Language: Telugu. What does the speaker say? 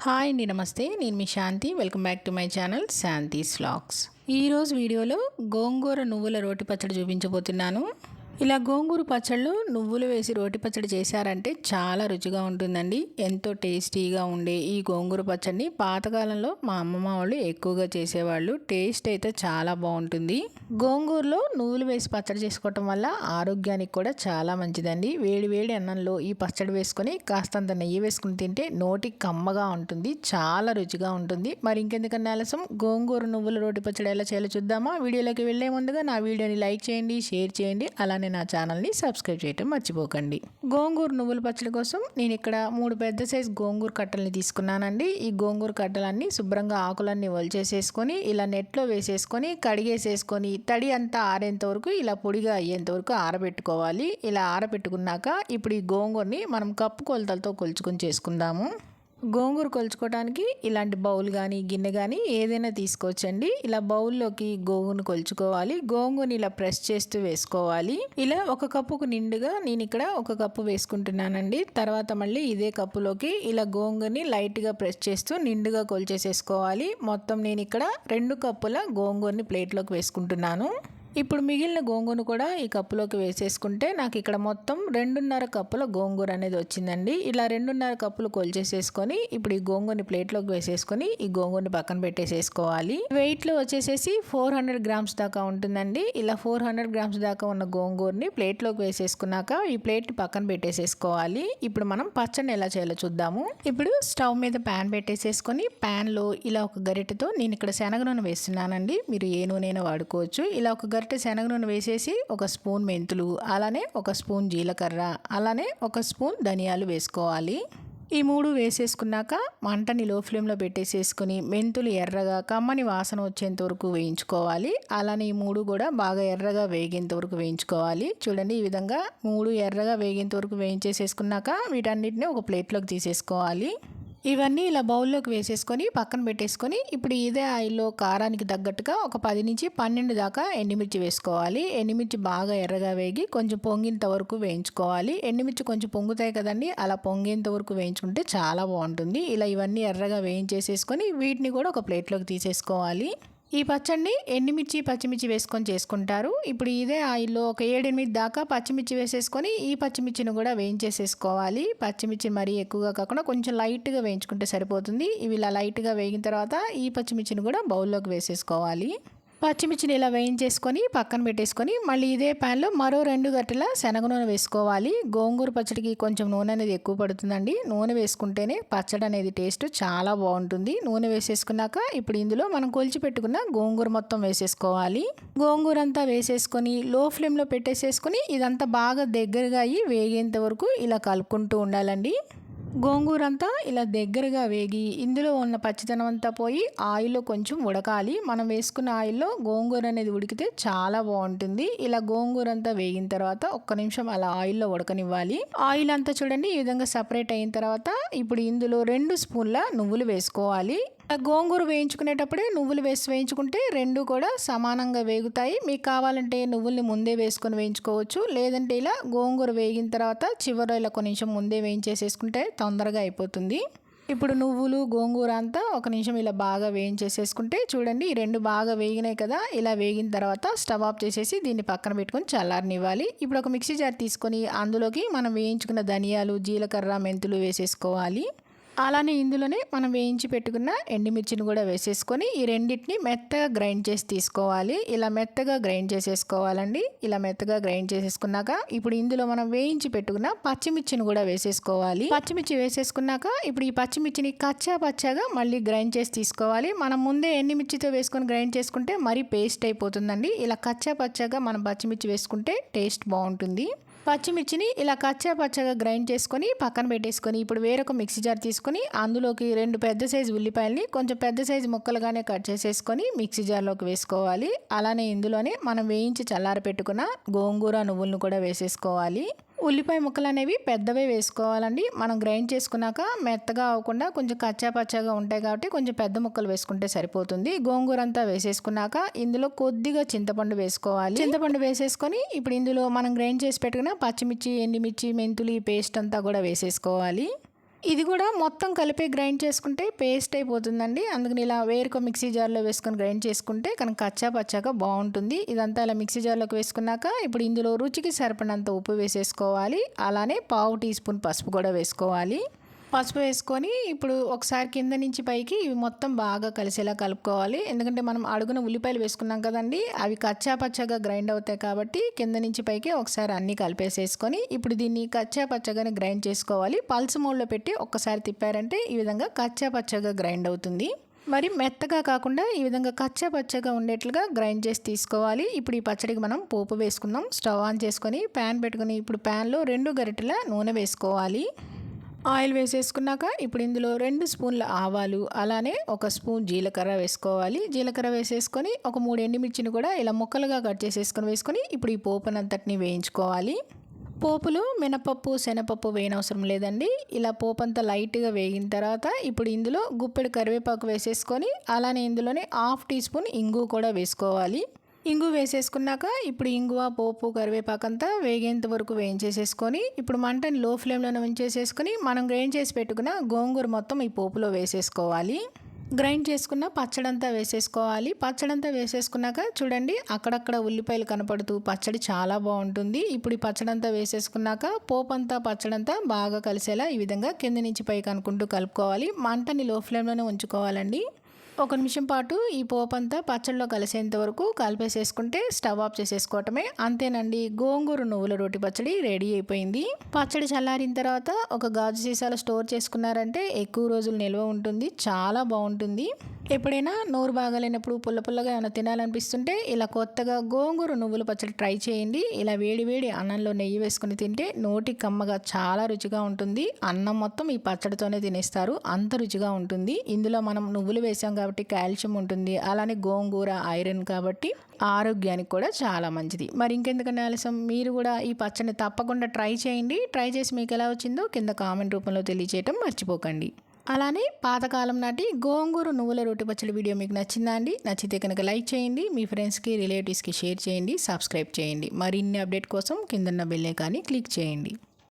హాయ్ అండి, నమస్తే. నేను మీ Shanthi. Welcome back to my channel Shanthi's vlogs. ఈరోజు వీడియోలో గోంగూర నువ్వుల రోటి పచ్చడి చూపించబోతున్నాను. ఇలా గోంగూర పచ్చళ్ళు నువ్వులు వేసి రోటి పచ్చడి చేశారంటే చాలా రుచిగా ఉంటుందండి. ఎంతో టేస్టీగా ఉండే ఈ గోంగూర పచ్చడిని పాతకాలంలో మా అమ్మమ్మ వాళ్ళు ఎక్కువగా చేసేవాళ్ళు. టేస్ట్ అయితే చాలా బాగుంటుంది. గోంగూరలో నువ్వులు వేసి పచ్చడి చేసుకోవటం వల్ల ఆరోగ్యానికి కూడా చాలా మంచిదండి. వేడి వేడి అన్నంలో ఈ పచ్చడి వేసుకొని కాస్తంత నెయ్యి వేసుకుని తింటే నోటికి కమ్మగా ఉంటుంది, చాలా రుచిగా ఉంటుంది. మరి ఇంకెందుకన్నా ఆలస్యం, గోంగూర నువ్వుల రోటి పచ్చడి ఎలా చేయాలో చూద్దామా? వీడియోలోకి వెళ్లే ముందుగా నా వీడియోని లైక్ చేయండి, షేర్ చేయండి, అలానే నా ఛానల్ని సబ్స్క్రైబ్ చేయటం మర్చిపోకండి. గోంగూర నువ్వుల పచ్చడి కోసం నేను ఇక్కడ 3 పెద్ద సైజు గోంగూర కట్టల్ని తీసుకున్నానండి. ఈ గోంగూర కట్టలన్నీ శుభ్రంగా ఆకులన్నీ ఒలిచేసేసుకొని ఇలా నెట్లో వేసేసుకొని కడిగేసేసుకొని తడి అంతా ఆరేంత వరకు ఇలా పొడిగా అయ్యేంత వరకు ఆరబెట్టుకోవాలి. ఇలా ఆరబెట్టుకున్నాక ఇప్పుడు ఈ గోంగూరని మనం కప్పు కొలతలతో కొలుచుకొని చేసుకుందాము. గోంగూర కొలుచుకోవడానికి ఇలాంటి బౌల్ కానీ గిన్నె కానీ ఏదైనా తీసుకోవచ్చండి. ఇలా బౌల్లోకి గోంగూరను కొలుచుకోవాలి. గోంగూరని ఇలా ప్రెస్ చేస్తూ వేసుకోవాలి. ఇలా ఒక కప్పుకు నిండుగా నేను ఇక్కడ 1 కప్పు వేసుకుంటున్నానండి. తర్వాత మళ్ళీ ఇదే కప్పులోకి ఇలా గోంగూరని లైట్గా ప్రెస్ చేస్తూ నిండుగా కొలిచేసేసుకోవాలి. మొత్తం నేను ఇక్కడ 2 కప్పుల గోంగూరని ప్లేట్లోకి వేసుకుంటున్నాను. ఇప్పుడు మిగిలిన గోంగూరను కూడా ఈ కప్పులోకి వేసేసుకుంటే నాకు ఇక్కడ మొత్తం 2.5 కప్పుల గోంగూర అనేది వచ్చిందండి. ఇలా 2.5 కప్పులు కొలిచేసేసుకొని ఇప్పుడు ఈ గోంగూరని ప్లేట్లోకి వేసేసుకొని ఈ గోంగూరని పక్కన పెట్టేసేసుకోవాలి. వెయిట్లో వచ్చేసేసి 400 గ్రామ్స్ దాకా ఉంటుందండి. ఇలా 400 గ్రామ్స్ దాకా ఉన్న గోంగూరని ప్లేట్లోకి వేసేసుకున్నాక ఈ ప్లేట్ని పక్కన పెట్టేసేసుకోవాలి. ఇప్పుడు మనం పచ్చడిని ఎలా చేయాలో చూద్దాము. ఇప్పుడు స్టవ్ మీద ప్యాన్ పెట్టేసేసుకొని ప్యాన్లో ఇలా ఒక గరిటెతో నేను ఇక్కడ శనగ నూనె వేస్తున్నానండి. మీరు ఏ నూనె వాడుకోవచ్చు. ఇలా ఒక గరిటె శనగ నూనె వేసేసి 1 స్పూన్ మెంతులు, అలానే 1 స్పూన్ జీలకర్ర, అలానే 1 స్పూన్ ధనియాలు వేసుకోవాలి. ఈ 3 వేసేసుకున్నాక మంటని లో ఫ్లేమ్లో పెట్టేసేసుకుని మెంతులు ఎర్రగా కమ్మని వాసన వచ్చేంత వరకు వేయించుకోవాలి. అలానే ఈ 3 కూడా బాగా ఎర్రగా వేగేంత వరకు వేయించుకోవాలి. చూడండి, ఈ విధంగా 3 ఎర్రగా వేగేంత వరకు వేయించేసేసుకున్నాక వీటన్నిటిని ఒక ప్లేట్లోకి తీసేసుకోవాలి. ఇవన్నీ ఇలా బౌల్లోకి వేసేసుకొని పక్కన పెట్టేసుకొని ఇప్పుడు ఇదే ఆయిల్లో కారానికి తగ్గట్టుగా ఒక 10 నుంచి 12 దాకా ఎండుమిర్చి వేసుకోవాలి. ఎండుమిర్చి బాగా ఎర్రగా వేగి కొంచెం పొంగేంత వరకు వేయించుకోవాలి. ఎండుమిర్చి కొంచెం పొంగుతాయి కదండి, అలా పొంగేంత వరకు వేయించుకుంటే చాలా బాగుంటుంది. ఇలా ఇవన్నీ ఎర్రగా వేయించేసేసుకొని వీటిని కూడా ఒక ప్లేట్లోకి తీసేసుకోవాలి. ఈ పచ్చడిని ఎండుమిర్చి పచ్చిమిర్చి వేసుకొని చేసుకుంటారు. ఇప్పుడు ఇదే ఆయిల్లో ఒక 7-8 దాకా పచ్చిమిర్చి వేసేసుకొని ఈ పచ్చిమిర్చిని కూడా వేయించేసేసుకోవాలి. పచ్చిమిర్చి మరీ ఎక్కువగా కాకుండా కొంచెం లైట్గా వేయించుకుంటే సరిపోతుంది. ఇవి ఇలా లైట్గా వేగిన తర్వాత ఈ పచ్చిమిర్చిని కూడా బౌల్లోకి వేసేసుకోవాలి. పచ్చిమిర్చిని ఇలా వేయించేసుకొని పక్కన పెట్టేసుకొని మళ్ళీ ఇదే ప్యాన్లో మరో 2 గరిటెల శనగ నూనె వేసుకోవాలి. గోంగూర పచ్చడికి కొంచెం నూనె అనేది ఎక్కువ పడుతుందండి. నూనె వేసుకుంటేనే పచ్చడి అనేది టేస్ట్ చాలా బాగుంటుంది. నూనె వేసేసుకున్నాక ఇప్పుడు ఇందులో మనం కొలిచి పెట్టుకున్న గోంగూర మొత్తం వేసేసుకోవాలి. గోంగూర అంతా వేసేసుకొని లో ఫ్లేమ్లో పెట్టేసేసుకొని ఇదంతా బాగా దగ్గరగా అయ్యి వేగేంత వరకు ఇలా కలుపుకుంటూ ఉండాలండి. గోంగూర అంతా ఇలా దగ్గరగా వేగి ఇందులో ఉన్న పచ్చిదనం అంతా పోయి ఆయిల్లో కొంచెం ఉడకాలి. మనం వేసుకున్న ఆయిల్లో గోంగూర అనేది ఉడికితే చాలా బాగుంటుంది. ఇలా గోంగూర అంతా వేగిన తర్వాత 1 నిమిషం అలా ఆయిల్లో ఉడకనివ్వాలి. ఆయిల్ అంతా చూడండి ఈ విధంగా సపరేట్ అయిన తర్వాత ఇప్పుడు ఇందులో 2 స్పూన్ల నువ్వులు వేసుకోవాలి. గోంగూర వేయించుకునేటప్పుడే నువ్వులు వేసి వేయించుకుంటే 2 కూడా సమానంగా వేగుతాయి. మీకు కావాలంటే నువ్వుల్ని ముందే వేసుకొని వేయించుకోవచ్చు. లేదంటే ఇలా గోంగూర వేగిన తర్వాత చివరిలో ఇలా 1 నిమిషం ముందే వేయించేసేసుకుంటే తొందరగా అయిపోతుంది. ఇప్పుడు నువ్వులు గోంగూర అంతా 1 నిమిషం ఇలా బాగా వేయించేసేసుకుంటే చూడండి ఈ 2 బాగా వేగినాయి కదా. ఇలా వేగిన తర్వాత స్టవ్ ఆఫ్ చేసేసి దీన్ని పక్కన పెట్టుకొని చల్లారనివ్వాలి. ఇప్పుడు ఒక మిక్సీ జార్ తీసుకొని అందులోకి మనం వేయించుకున్న ధనియాలు, జీలకర్ర, మెంతులు వేసేసుకోవాలి. అలానే ఇందులోనే మనం వేయించి పెట్టుకున్న ఎండుమిర్చిని కూడా వేసేసుకొని ఈ రెండింటిని మెత్తగా గ్రైండ్ చేసి తీసుకోవాలి. ఇలా మెత్తగా గ్రైండ్ చేసేసుకోవాలండి. ఇలా మెత్తగా గ్రైండ్ చేసేసుకున్నాక ఇప్పుడు ఇందులో మనం వేయించి పెట్టుకున్న పచ్చిమిర్చిని కూడా వేసేసుకోవాలి. పచ్చిమిర్చి వేసేసుకున్నాక ఇప్పుడు ఈ పచ్చిమిర్చిని కచ్చా పచ్చాగా మళ్ళీ గ్రైండ్ చేసి తీసుకోవాలి. మనం ముందే ఎండుమిర్చితో వేసుకొని గ్రైండ్ చేసుకుంటే మరీ పేస్ట్ అయిపోతుందండి. ఇలా కచ్చా పచ్చాగా మనం పచ్చిమిర్చి వేసుకుంటే టేస్ట్ బాగుంటుంది. పచ్చిమిర్చిని ఇలా కచ్చా పచ్చగా గ్రైండ్ చేసుకొని పక్కన పెట్టేసుకొని ఇప్పుడు వేరొక మిక్సీ జార్ తీసుకొని అందులోకి 2 పెద్ద సైజు ఉల్లిపాయలని కొంచెం పెద్ద సైజు ముక్కలుగానే కట్ చేసేసుకొని మిక్సీ జార్లోకి వేసుకోవాలి. అలానే ఇందులోనే మనం వేయించి చల్లారి పెట్టుకున్న గోంగూర నువ్వులను కూడా వేసేసుకోవాలి. ఉల్లిపాయ ముక్కలు అనేవి పెద్దవే వేసుకోవాలండి. మనం గ్రైండ్ చేసుకున్నాక మెత్తగా అవ్వకుండా కొంచెం కచ్చా పచ్చాగా ఉంటాయి కాబట్టి కొంచెం పెద్ద ముక్కలు వేసుకుంటే సరిపోతుంది. గోంగూర అంతా వేసేసుకున్నాక ఇందులో కొద్దిగా చింతపండు వేసుకోవాలి. చింతపండు వేసేసుకొని ఇప్పుడు ఇందులో మనం గ్రైండ్ చేసి పెట్టుకున్న పచ్చిమిర్చి, ఎండుమిర్చి, మెంతులు ఈ పేస్ట్ అంతా కూడా వేసేసుకోవాలి. ఇది కూడా మొత్తం కలిపి గ్రైండ్ చేసుకుంటే పేస్ట్ అయిపోతుందండి. అందుకని ఇలా వేరొక మిక్సీ జార్లో వేసుకొని గ్రైండ్ చేసుకుంటే కనుక కచ్చా పచ్చాగా బాగుంటుంది. ఇదంతా ఇలా మిక్సీ జార్లోకి వేసుకున్నాక ఇప్పుడు ఇందులో రుచికి సరిపడినంత ఉప్పు వేసేసుకోవాలి. అలానే పావు టీ స్పూన్ పసుపు కూడా వేసుకోవాలి. పసుపు వేసుకొని ఇప్పుడు ఒకసారి కింద నుంచి పైకి ఇవి మొత్తం బాగా కలిసేలా కలుపుకోవాలి. ఎందుకంటే మనం అడుగున ఉల్లిపాయలు వేసుకున్నాం కదండి, అవి కచ్చా పచ్చగా గ్రైండ్ అవుతాయి కాబట్టి కింద నుంచి పైకి ఒకసారి అన్నీ కలిపేసేసుకొని ఇప్పుడు దీన్ని కచ్చా పచ్చగానే గ్రైండ్ చేసుకోవాలి. పల్స్ మోడ్లో పెట్టి ఒక్కసారి తిప్పారంటే ఈ విధంగా కచ్చా పచ్చగా గ్రైండ్ అవుతుంది. మరి మెత్తగా కాకుండా ఈ విధంగా కచ్చా పచ్చగా ఉండేట్లుగా గ్రైండ్ చేసి తీసుకోవాలి. ఇప్పుడు ఈ పచ్చడికి మనం పోపు వేసుకుందాం. స్టవ్ ఆన్ చేసుకొని ప్యాన్ పెట్టుకుని ఇప్పుడు ప్యాన్లో 2 గరిటెల నూనె వేసుకోవాలి. ఆయిల్ వేసేసుకున్నాక ఇప్పుడు ఇందులో 2 స్పూన్ల ఆవాలు అలానే 1 స్పూన్ జీలకర్ర వేసుకోవాలి. జీలకర్ర వేసేసుకొని ఒక 3 ఎండుమిర్చిని కూడా ఇలా ముక్కలుగా కట్ వేసుకొని ఇప్పుడు ఈ పోపునంతటిని వేయించుకోవాలి. పోపులో మినపప్పు శనగపప్పు వేయనవసరం లేదండి. ఇలా పోపంతా లైట్గా వేగిన తర్వాత ఇప్పుడు ఇందులో గుప్పెడు కరివేపాకు వేసేసుకొని అలానే ఇందులోనే 1/2 టీ స్పూన్ ఇంగు కూడా వేసుకోవాలి. ఇంగు వేసేసుకున్నాక ఇప్పుడు ఇంగువ పోపు కరివేపాకంతా వేగేంత వరకు వేయించేసేసుకొని ఇప్పుడు మంటని లో ఫ్లేమ్లోనే ఉంచేసేసుకొని మనం గ్రైండ్ చేసి పెట్టుకున్న గోంగూర మొత్తం ఈ పోపులో వేసేసుకోవాలి. గ్రైండ్ చేసుకున్న పచ్చడంతా వేసేసుకోవాలి. పచ్చడంతా వేసేసుకున్నాక చూడండి అక్కడక్కడ ఉల్లిపాయలు కనపడుతూ పచ్చడి చాలా బాగుంటుంది. ఇప్పుడు ఈ పచ్చడంతా వేసేసుకున్నాక పోపంతా పచ్చడంతా బాగా కలిసేలా ఈ విధంగా కింద నుంచి పైకి అనుకుంటూ కలుపుకోవాలి. మంటని లో ఫ్లేమ్లోనే ఉంచుకోవాలండి. 1 నిమిషం పాటు ఈ పోపంతా పచ్చడిలో కలిసేంత వరకు కలిపేసేసుకుంటే స్టవ్ ఆఫ్ చేసేసుకోవటమే. అంతేనండి, గోంగూర నువ్వుల రోటి పచ్చడి రెడీ అయిపోయింది. పచ్చడి చల్లారిన తర్వాత ఒక గాజు సీసాలో స్టోర్ చేసుకున్నారంటే ఎక్కువ రోజులు నిల్వ ఉంటుంది. చాలా బాగుంటుంది. ఎప్పుడైనా నోరు బాగాలేనప్పుడు పుల్లగా ఏమైనా తినాలనిపిస్తుంటే ఇలా కొత్తగా గోంగూర నువ్వుల పచ్చడి ట్రై చేయండి. ఇలా వేడి అన్నంలో నెయ్యి వేసుకుని తింటే నోటి కమ్మగా చాలా రుచిగా ఉంటుంది. అన్నం మొత్తం ఈ పచ్చడితోనే తినేస్తారు, అంత రుచిగా ఉంటుంది. ఇందులో మనం నువ్వులు వేసాం కాబట్టి కాల్షియం ఉంటుంది. అలానే గోంగూర ఐరన్ కాబట్టి ఆరోగ్యానికి కూడా చాలా మంచిది. మరి ఇంకెందుకన్నా ఆలస్యం, మీరు కూడా ఈ పచ్చడిని తప్పకుండా ట్రై చేయండి. ట్రై చేసి మీకు ఎలా వచ్చిందో కింద కామెంట్ రూపంలో తెలియజేయటం మర్చిపోకండి. అలానే పాతకాలం నాటి గోంగూర నువ్వుల రోటి పచ్చడి వీడియో మీకు నచ్చిందా అండి? నచ్చితే కనుక లైక్ చేయండి, మీ ఫ్రెండ్స్కి రిలేటివ్స్కి షేర్ చేయండి, సబ్స్క్రైబ్ చేయండి. మరిన్ని అప్డేట్ కోసం కిందన్న బెల్ ఐకాన్ని క్లిక్ చేయండి.